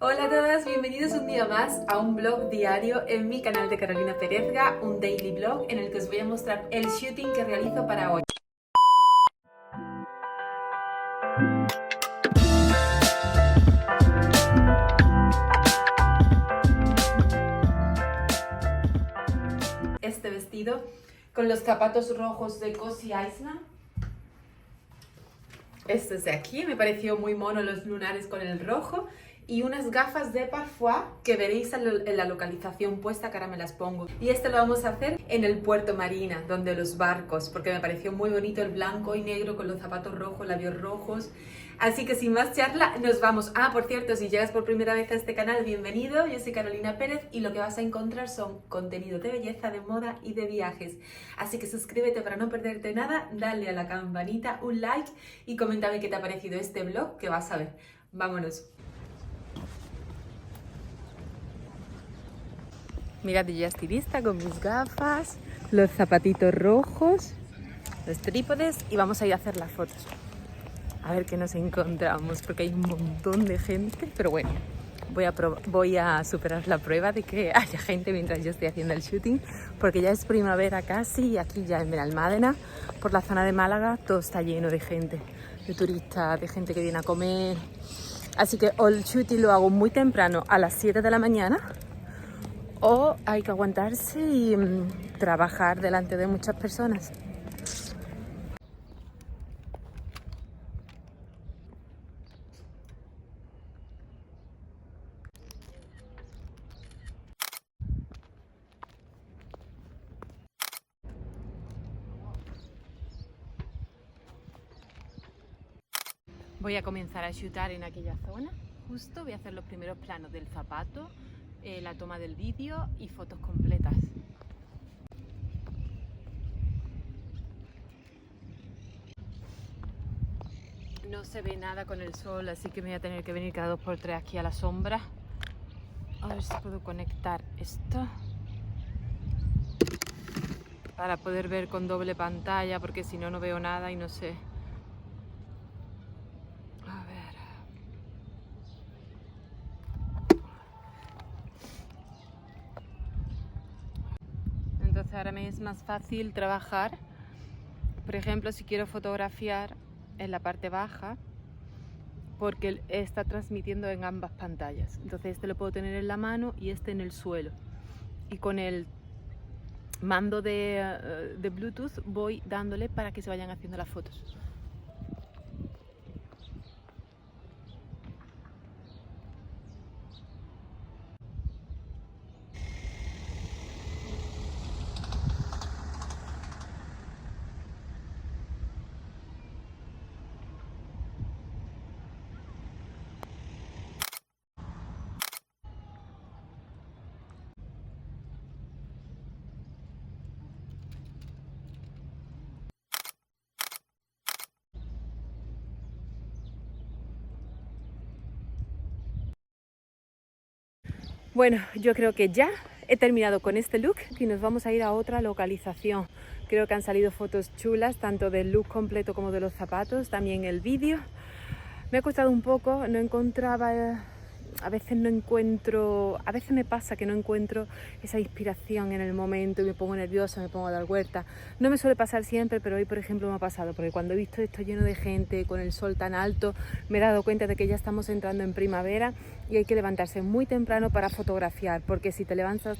Hola a todas, bienvenidos un día más a un vlog diario en mi canal de Carolina Perezga, un daily vlog en el que os voy a mostrar el shooting que realizo para hoy. Este vestido con los zapatos rojos de Cozy Island. Este es de aquí, me pareció muy mono los lunares con el rojo. Y unas gafas de Parfois que veréis en la localización puesta, que ahora me las pongo. Y este lo vamos a hacer en el Puerto Marina, donde los barcos, porque me pareció muy bonito el blanco y negro con los zapatos rojos, labios rojos. Así que sin más charla, nos vamos. Ah, por cierto, si llegas por primera vez a este canal, bienvenido. Yo soy Carolina Pérez y lo que vas a encontrar son contenido de belleza, de moda y de viajes. Así que suscríbete para no perderte nada, dale a la campanita, un like y coméntame qué te ha parecido este vlog que vas a ver. Vámonos. Mirad, yo ya estoy lista con mis gafas, los zapatitos rojos, los trípodes y vamos a ir a hacer las fotos. A ver qué nos encontramos, porque hay un montón de gente, pero bueno, voy a superar la prueba de que haya gente mientras yo estoy haciendo el shooting, porque ya es primavera casi y aquí ya en Benalmádena, por la zona de Málaga, todo está lleno de gente, de turistas, de gente que viene a comer. Así que o el shooting lo hago muy temprano, a las 7 de la mañana, o hay que aguantarse y trabajar delante de muchas personas. Voy a comenzar a shootar en aquella zona. Justo voy a hacer los primeros planos del zapato, la toma del vídeo y fotos completas. No se ve nada con el sol, así que me voy a tener que venir cada 2x3 aquí a la sombra. A ver si puedo conectar esto para poder ver con doble pantalla, porque si no, no veo nada y no sé. A ver. Entonces ahora me es más fácil trabajar. Por ejemplo, si quiero fotografiar en la parte baja, porque él está transmitiendo en ambas pantallas. Entonces este lo puedo tener en la mano y este en el suelo. Y con el mando de Bluetooth voy dándole para que se vayan haciendo las fotos. Bueno, yo creo que ya he terminado con este look y nos vamos a ir a otra localización. Creo que han salido fotos chulas, tanto del look completo como de los zapatos, también el vídeo. Me ha costado un poco, no encontraba, a veces me pasa que no encuentro esa inspiración en el momento y me pongo nerviosa, me pongo a dar vueltas. No me suele pasar siempre, pero hoy, por ejemplo, me ha pasado, porque cuando he visto esto lleno de gente, con el sol tan alto, me he dado cuenta de que ya estamos entrando en primavera y hay que levantarse muy temprano para fotografiar, porque si te levantas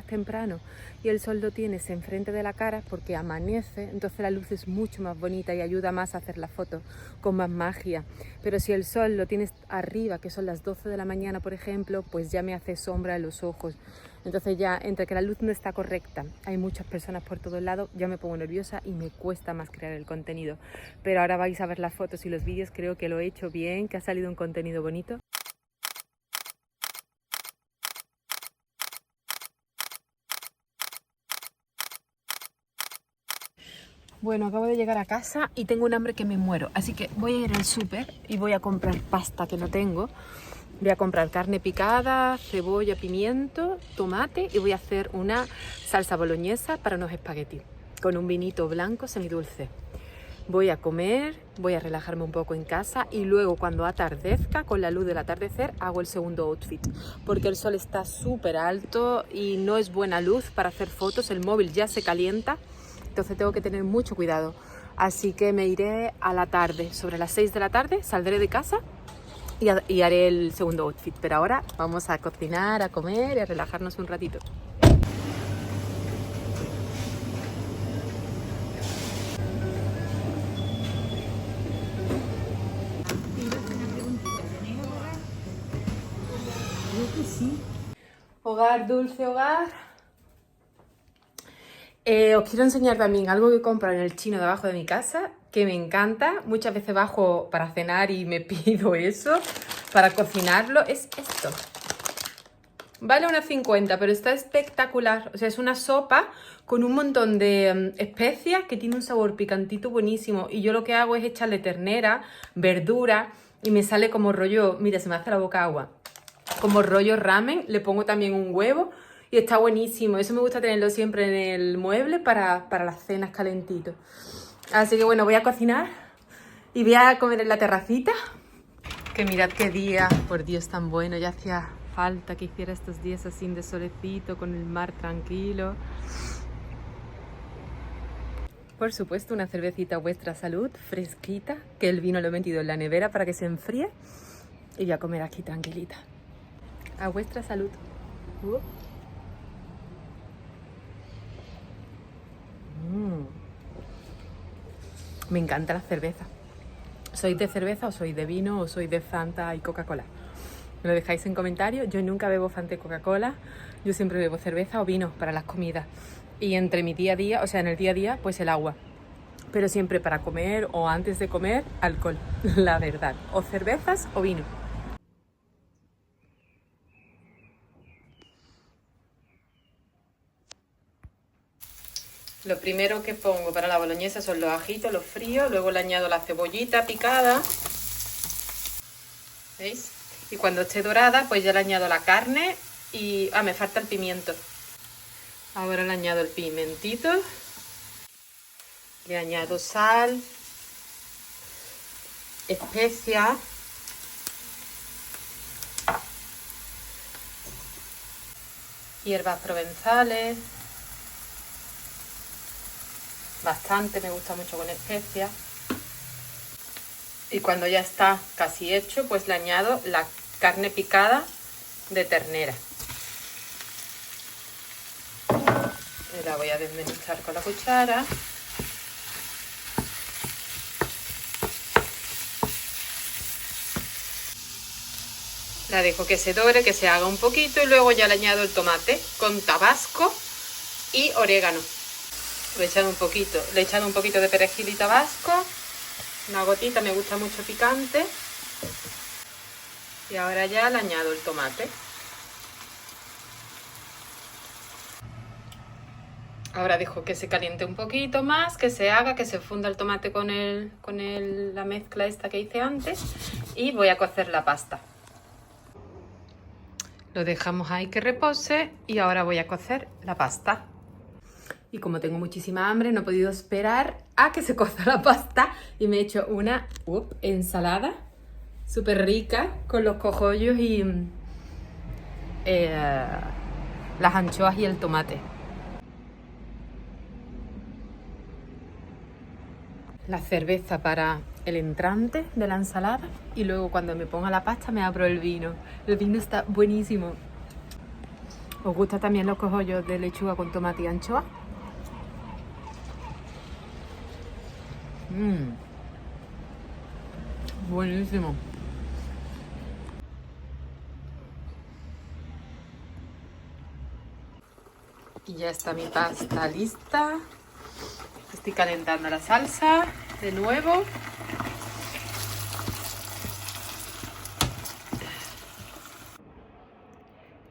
temprano y el sol lo tienes enfrente de la cara, porque amanece, entonces la luz es mucho más bonita y ayuda más a hacer la foto con más magia. Pero si el sol lo tienes arriba, que son las 12 de la mañana, por ejemplo, pues ya me hace sombra en los ojos. Entonces ya, entre que la luz no está correcta, hay muchas personas por todo el lado, ya me pongo nerviosa y me cuesta más crear el contenido. Pero ahora vais a ver las fotos y los vídeos, creo que lo he hecho bien, que ha salido un contenido bonito. Bueno, acabo de llegar a casa y tengo un hambre que me muero, así que voy a ir al súper y voy a comprar pasta que no tengo. Voy a comprar carne picada, cebolla, pimiento, tomate y voy a hacer una salsa boloñesa para unos espaguetis con un vinito blanco semidulce. voy a comer, voy a relajarme un poco en casa y luego cuando atardezca, con la luz del atardecer, hago el segundo outfit. Porque el sol está súper alto y no es buena luz para hacer fotos, el móvil ya se calienta, entonces tengo que tener mucho cuidado. Así que me iré a la tarde, sobre las 6 de la tarde, saldré de casa y haré el segundo outfit. Pero ahora vamos a cocinar, a comer y a relajarnos un ratito. Hogar, dulce hogar. Os quiero enseñar también algo que compro en el chino de abajo de mi casa, que me encanta. Muchas veces bajo para cenar y me pido eso para cocinarlo. Es esto. Vale unas 50, pero está espectacular. O sea, es una sopa con un montón de especias que tiene un sabor picantito buenísimo. Y yo lo que hago es echarle ternera, verdura y me sale como rollo... Mira, se me hace la boca agua. Como rollo ramen. Le pongo también un huevo y está buenísimo. Eso me gusta tenerlo siempre en el mueble para las cenas calentitos. Así que bueno, voy a cocinar y voy a comer en la terracita. Que mirad qué día, por Dios, tan bueno. Ya hacía falta que hiciera estos días así de solecito, con el mar tranquilo. Por supuesto, una cervecita a vuestra salud, fresquita, que el vino lo he metido en la nevera para que se enfríe. Y voy a comer aquí tranquilita. A vuestra salud. Me encanta la cerveza. ¿Sois de cerveza o sois de vino o sois de Fanta y Coca-Cola? Me lo dejáis en comentarios. Yo nunca bebo Fanta y Coca-Cola. Yo siempre bebo cerveza o vino para las comidas. Y entre mi día a día, o sea, en el día a día, pues el agua. Pero siempre para comer o antes de comer, alcohol. La verdad. O cervezas o vino. Lo primero que pongo para la boloñesa son los ajitos, los fríos. Luego le añado la cebollita picada. ¿Veis? Y cuando esté dorada, pues ya le añado la carne y... Ah, me falta el pimiento. Ahora le añado el pimentito. Le añado sal. Especias. Hierbas provenzales. Bastante, me gusta mucho con especias. Y cuando ya está casi hecho, pues le añado la carne picada de ternera. Y la voy a desmenuzar con la cuchara. La dejo que se dore, que se haga un poquito y luego ya le añado el tomate con tabasco y orégano. Le he echado un poquito de perejil y tabasco. Una gotita, me gusta mucho picante. Y ahora ya le añado el tomate. Ahora dejo que se caliente un poquito más, que se haga, que se funda el tomate con la mezcla esta que hice antes. Y voy a cocer la pasta. Lo dejamos ahí que repose y ahora voy a cocer la pasta. Y como tengo muchísima hambre, no he podido esperar a que se coza la pasta y me he hecho una ensalada súper rica con los cogollos y las anchoas y el tomate. La cerveza para el entrante de la ensalada y luego cuando me ponga la pasta me abro el vino. El vino está buenísimo. ¿Os gustan también los cogollos de lechuga con tomate y anchoa? Buenísimo. Y ya está mi pasta lista. Estoy calentando la salsa de nuevo.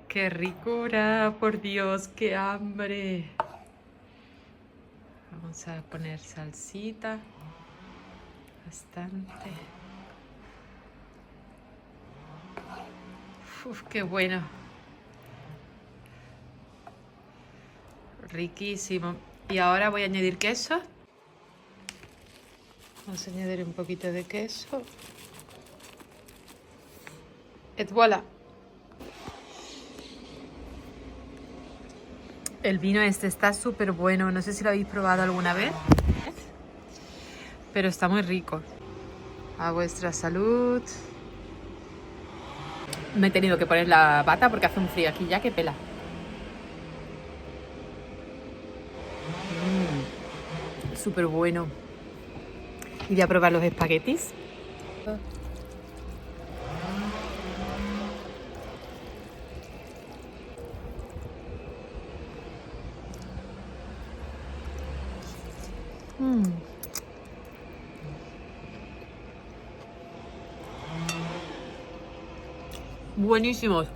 ¡Qué ricura! ¡Por Dios, qué hambre! Vamos a poner salsita. Bastante. ¡Uf, qué bueno! Riquísimo. Y ahora voy a añadir queso. Vamos a añadir un poquito de queso. Et voilà. El vino este está súper bueno. No sé si lo habéis probado alguna vez, pero está muy rico. A vuestra salud. Me he tenido que poner la bata porque hace un frío aquí ya que pela. Súper bueno. Y voy a probar los espaguetis. Buenísimos.